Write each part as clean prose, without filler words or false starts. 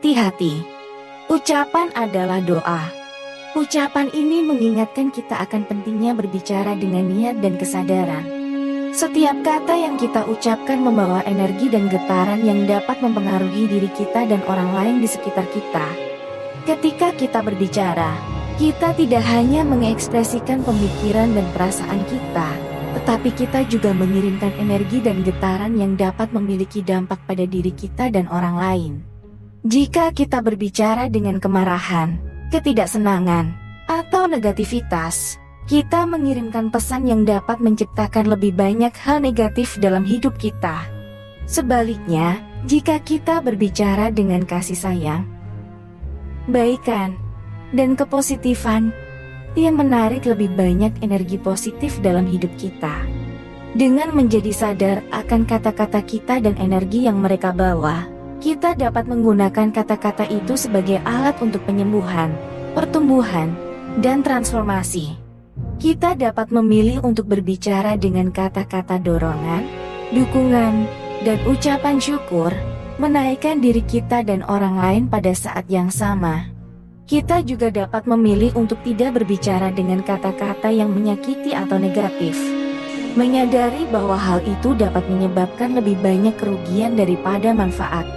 Hati-hati. Ucapan adalah doa. Ucapan ini mengingatkan kita akan pentingnya berbicara dengan niat dan kesadaran. Setiap kata yang kita ucapkan membawa energi dan getaran yang dapat mempengaruhi diri kita dan orang lain di sekitar kita. Ketika kita berbicara, kita tidak hanya mengekspresikan pemikiran dan perasaan kita, tetapi kita juga mengirimkan energi dan getaran yang dapat memiliki dampak pada diri kita dan orang lain. Jika kita berbicara dengan kemarahan, ketidaksenangan, atau negativitas, kita mengirimkan pesan yang dapat menciptakan lebih banyak hal negatif dalam hidup kita. Sebaliknya, jika kita berbicara dengan kasih sayang, kebaikan, dan kepositifan, yang menarik lebih banyak energi positif dalam hidup kita. Dengan menjadi sadar akan kata-kata kita dan energi yang mereka bawa, kita dapat menggunakan kata-kata itu sebagai alat untuk penyembuhan, pertumbuhan, dan transformasi. Kita dapat memilih untuk berbicara dengan kata-kata dorongan, dukungan, dan ucapan syukur, menaikkan diri kita dan orang lain pada saat yang sama. Kita juga dapat memilih untuk tidak berbicara dengan kata-kata yang menyakiti atau negatif. Menyadari bahwa hal itu dapat menyebabkan lebih banyak kerugian daripada manfaat.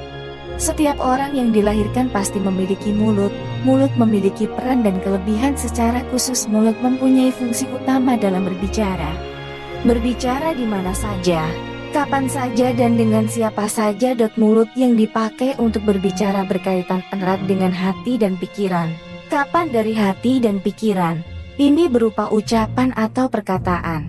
Setiap orang yang dilahirkan pasti memiliki mulut. Mulut memiliki peran dan kelebihan, secara khusus mulut mempunyai fungsi utama dalam berbicara. Berbicara di mana saja, kapan saja dan dengan siapa saja. Mulut yang dipakai untuk berbicara berkaitan erat dengan hati dan pikiran. Kapan dari hati dan pikiran? Ini berupa ucapan atau perkataan.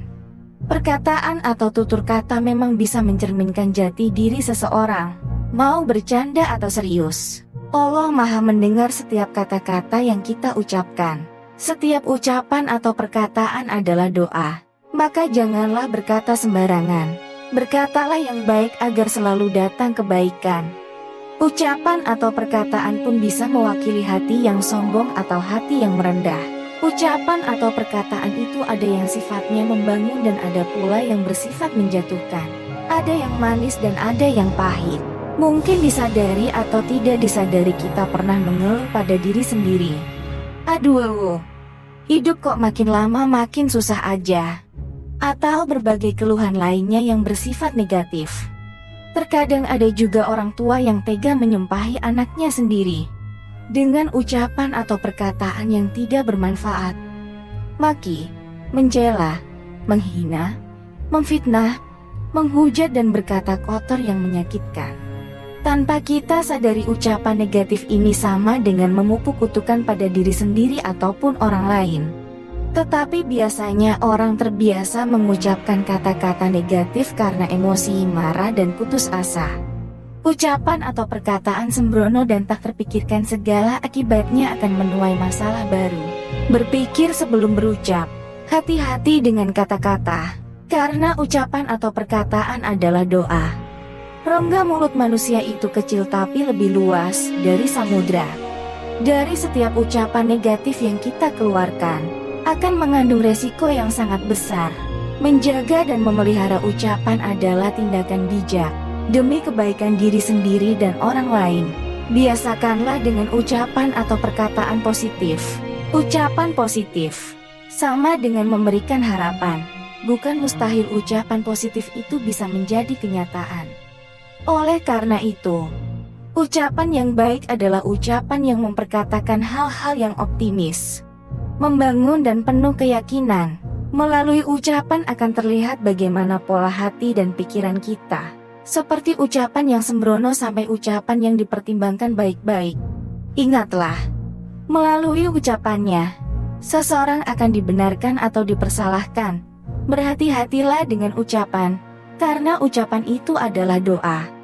Perkataan atau tutur kata memang bisa mencerminkan jati diri seseorang, mau bercanda atau serius. Allah Maha mendengar setiap kata-kata yang kita ucapkan. Setiap ucapan atau perkataan adalah doa. Maka janganlah berkata sembarangan. Berkatalah yang baik agar selalu datang kebaikan. Ucapan atau perkataan pun bisa mewakili hati yang sombong atau hati yang merendah. Ucapan atau perkataan itu ada yang sifatnya membangun dan ada pula yang bersifat menjatuhkan. Ada yang manis dan ada yang pahit. Mungkin disadari atau tidak disadari kita pernah mengeluh pada diri sendiri. Aduh, hidup kok makin lama makin susah aja. Atau berbagai keluhan lainnya yang bersifat negatif. Terkadang ada juga orang tua yang tega menyumpahi anaknya sendiri dengan ucapan atau perkataan yang tidak bermanfaat. Maki, mencela, menghina, memfitnah, menghujat dan berkata kotor yang menyakitkan. Tanpa kita sadari ucapan negatif ini sama dengan memupuk kutukan pada diri sendiri ataupun orang lain. Tetapi biasanya orang terbiasa mengucapkan kata-kata negatif karena emosi, marah dan putus asa. Ucapan atau perkataan sembrono dan tak terpikirkan segala akibatnya akan menuai masalah baru. Berpikir sebelum berucap. Hati-hati dengan kata-kata, karena ucapan atau perkataan adalah doa. Rongga mulut manusia itu kecil tapi lebih luas dari samudra. Dari setiap ucapan negatif yang kita keluarkan, akan mengandung resiko yang sangat besar. Menjaga dan memelihara ucapan adalah tindakan bijak, demi kebaikan diri sendiri dan orang lain. Biasakanlah dengan ucapan atau perkataan positif. Ucapan positif sama dengan memberikan harapan. Bukan mustahil ucapan positif itu bisa menjadi kenyataan. Oleh karena itu, ucapan yang baik adalah ucapan yang memperkatakan hal-hal yang optimis, membangun dan penuh keyakinan. Melalui ucapan akan terlihat bagaimana pola hati dan pikiran kita. Seperti ucapan yang sembrono sampai ucapan yang dipertimbangkan baik-baik. Ingatlah, melalui ucapannya, seseorang akan dibenarkan atau dipersalahkan. Berhati-hatilah dengan ucapan, karena ucapan itu adalah doa.